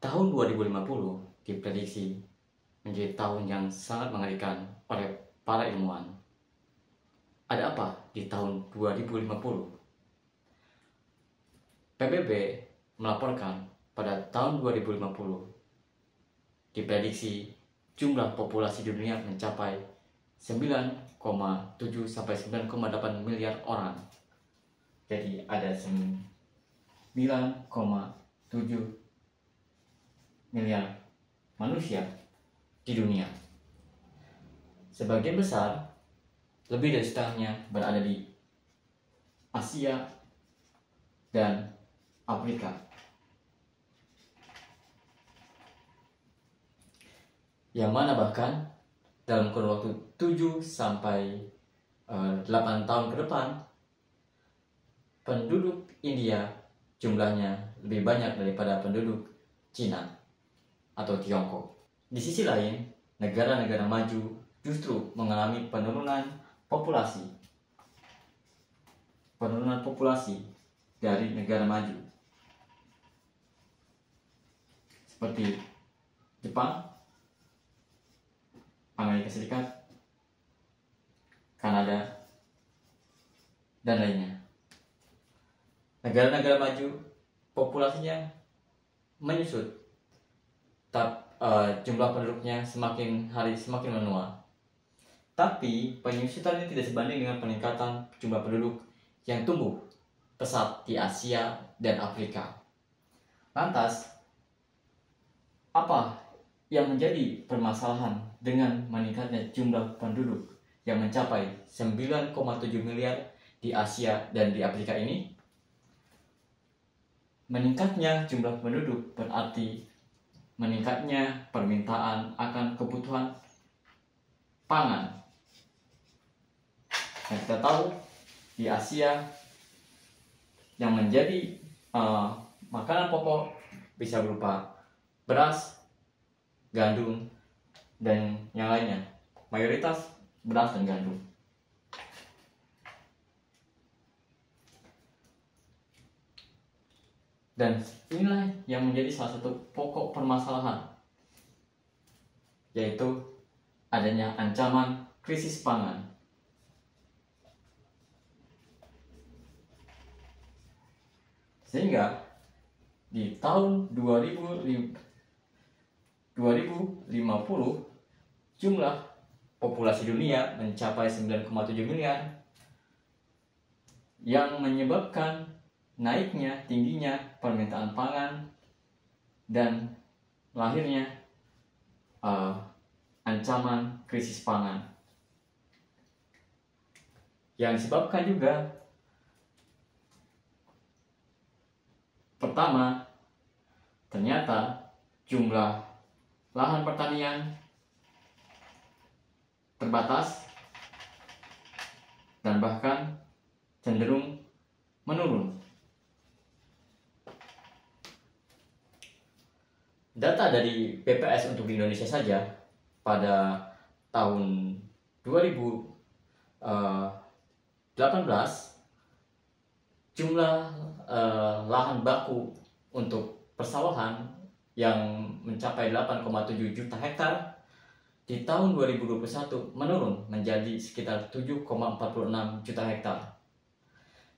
Tahun 2050 diprediksi menjadi tahun yang sangat mengerikan oleh para ilmuwan. Ada apa di tahun 2050? PBB melaporkan pada tahun 2050 diprediksi jumlah populasi dunia mencapai 9,7 sampai 9,8 miliar orang. Jadi ada 9,7 miliar manusia di dunia. Sebagian besar, lebih dari setengahnya berada di Asia dan Afrika. Yang mana bahkan dalam kurun waktu 7 sampai 8 tahun ke depan, penduduk India jumlahnya lebih banyak daripada penduduk Cina atau Tiongkok. Di sisi lain, negara-negara maju justru mengalami penurunan populasi dari negara maju seperti Jepang, Amerika Serikat, Kanada, dan lainnya. Negara-negara maju populasinya menyusut, jumlah penduduknya semakin hari semakin menua. Tapi penyusutan ini tidak sebanding dengan peningkatan jumlah penduduk yang tumbuh pesat di Asia dan Afrika. Lantas, apa yang menjadi permasalahan dengan meningkatnya jumlah penduduk yang mencapai 9,7 miliar di Asia dan di Afrika ini? Meningkatnya jumlah penduduk berarti meningkatnya permintaan akan kebutuhan pangan. Yang kita tahu di Asia yang menjadi makanan pokok bisa berupa beras, gandum, dan yang lainnya. Mayoritas beras dan gandum. Dan inilah yang menjadi salah satu pokok permasalahan, yaitu adanya ancaman krisis pangan. Sehingga di tahun 2050 jumlah populasi dunia mencapai 9,7 miliar, yang menyebabkan tingginya permintaan pangan dan lahirnya ancaman krisis pangan, yang disebabkan juga pertama, ternyata jumlah lahan pertanian terbatas dan bahkan cenderung menurun. Data dari BPS untuk di Indonesia saja pada tahun 2018 jumlah lahan baku untuk persawahan yang mencapai 8,7 juta hektar di tahun 2021 menurun menjadi sekitar 7,46 juta hektar.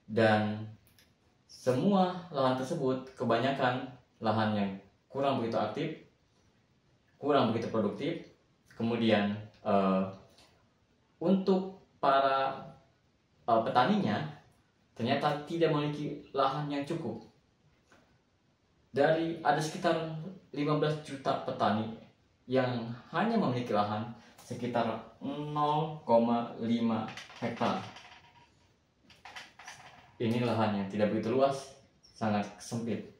Dan semua lahan tersebut kebanyakan lahan yang kurang begitu aktif, kurang begitu produktif. Kemudian untuk para petaninya ternyata tidak memiliki lahan yang cukup. Dari ada sekitar 15 juta petani yang hanya memiliki lahan sekitar 0,5 hektar. Ini lahan yang tidak begitu luas, sangat sempit.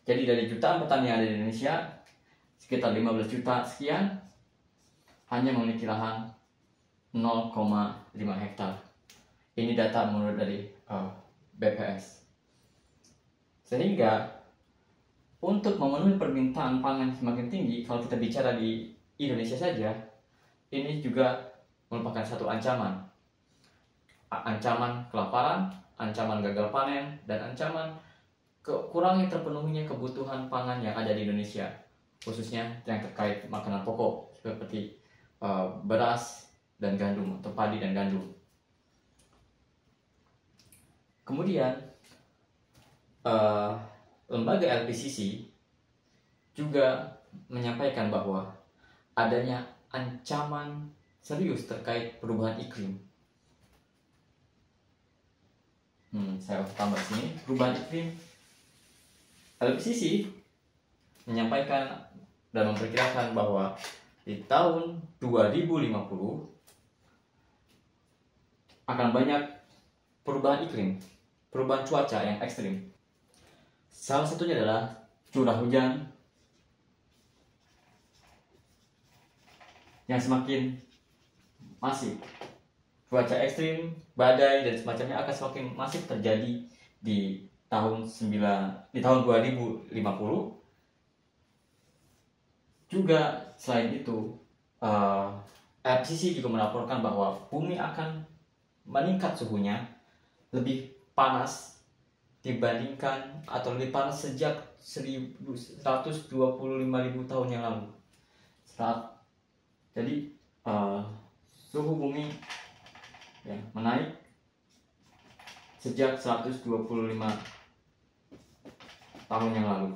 Jadi dari jutaan petani yang ada di Indonesia, sekitar 15 juta sekian hanya memiliki lahan 0,5 hektar. Ini data menurut dari BPS. Sehingga untuk memenuhi permintaan pangan semakin tinggi, kalau kita bicara di Indonesia saja, ini juga merupakan satu ancaman. Ancaman kelaparan, ancaman gagal panen, dan ancaman kurangnya terpenuhinya kebutuhan pangan yang ada di Indonesia, khususnya yang terkait makanan pokok seperti beras dan gandum atau padi dan gandum. Kemudian lembaga LPCC juga menyampaikan bahwa adanya ancaman serius terkait perubahan iklim. Saya tambah sini, perubahan iklim. LPCC menyampaikan dan memperkirakan bahwa di tahun 2050 akan banyak perubahan iklim, perubahan cuaca yang ekstrim. Salah satunya adalah curah hujan yang semakin masif. Cuaca ekstrim, badai dan semacamnya akan semakin masif terjadi di tahun 2050. Juga selain itu, IPCC juga melaporkan bahwa bumi akan meningkat suhunya lebih panas dibandingkan atau lebih panas sejak 125.000 tahun yang lalu. Jadi suhu bumi ya, menaik sejak 125 tahun yang lalu.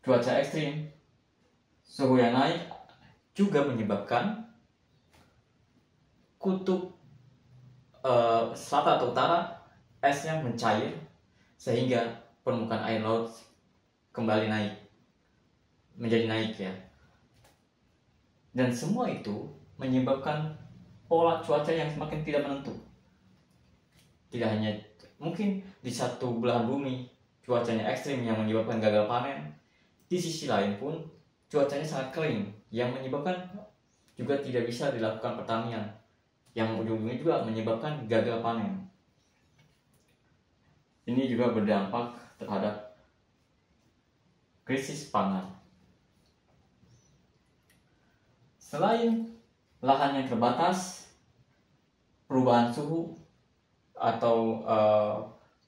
Cuaca ekstrim, suhu yang naik juga menyebabkan kutub selatan atau utara esnya mencair sehingga permukaan air laut kembali menjadi naik ya. Dan semua itu menyebabkan pola cuaca yang semakin tidak menentu. Tidak hanya mungkin di satu belahan bumi cuacanya ekstrim yang menyebabkan gagal panen, di sisi lain pun cuacanya sangat kering yang menyebabkan juga tidak bisa dilakukan pertanian, yang ujung-ujungnya juga menyebabkan gagal panen. Ini juga berdampak terhadap krisis pangan. Selain lahan yang terbatas, perubahan suhu atau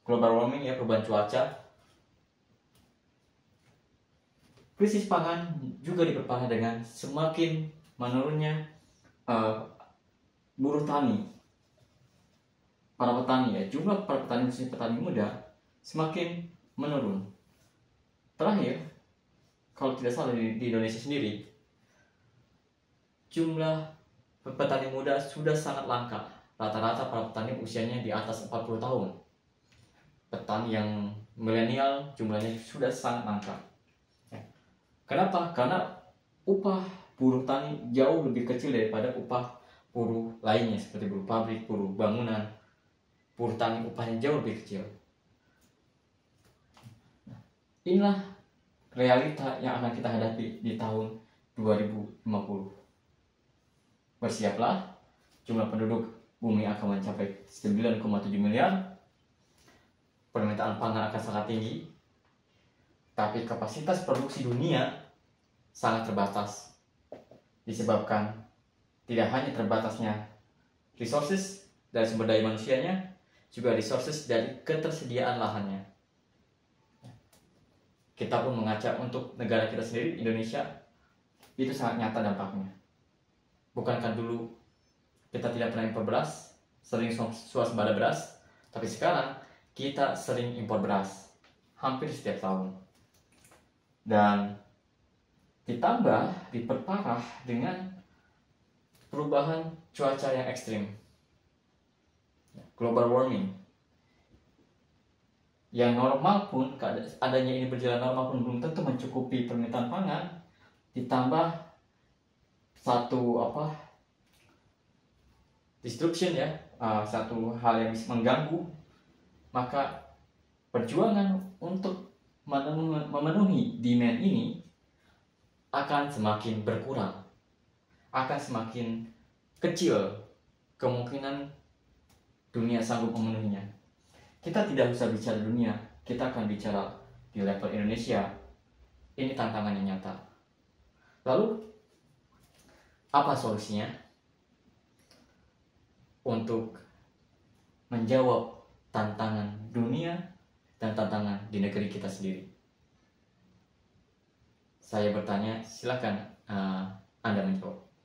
global warming ya, perubahan cuaca, krisis pangan juga diperparah dengan semakin menurunnya buruh tani, para petani ya, jumlah para petani khususnya petani muda semakin menurun. Terakhir, kalau tidak salah di Indonesia sendiri, jumlah petani muda sudah sangat langka. Rata-rata para petani usianya di atas 40 tahun. Petani yang milenial jumlahnya sudah sangat langka. Kenapa? Karena upah buruh tani jauh lebih kecil daripada upah buruh lainnya seperti buruh pabrik, buruh bangunan. Buruh tani upahnya jauh lebih kecil. Inilah realita yang akan kita hadapi di tahun 2050. Bersiaplah, jumlah penduduk bumi akan mencapai 9,7 miliar. Permintaan pangan akan sangat tinggi. Tapi kapasitas produksi dunia sangat terbatas. Disebabkan tidak hanya terbatasnya resources dari sumber daya manusianya, juga resources dari ketersediaan lahannya. Kita pun mengaca untuk negara kita sendiri, Indonesia, itu sangat nyata dampaknya. Bukankah dulu kita tidak pernah impor beras, sering swasembada beras, tapi sekarang kita sering impor beras hampir setiap tahun. Dan ditambah, diperparah dengan perubahan cuaca yang ekstrim, global warming. Yang normal pun, adanya ini berjalan normal pun belum tentu mencukupi permintaan pangan. Ditambah satu disruption ya, satu hal yang bisa mengganggu, maka perjuangan untuk memenuhi demand ini akan semakin berkurang, akan semakin kecil kemungkinan dunia sanggup memenuhinya. Kita tidak usah bicara dunia, kita akan bicara di level Indonesia. Ini tantangan yang nyata. Lalu apa solusinya untuk menjawab tantangan dunia dan tantangan di negeri kita sendiri? Saya bertanya, silakan Anda menjawab.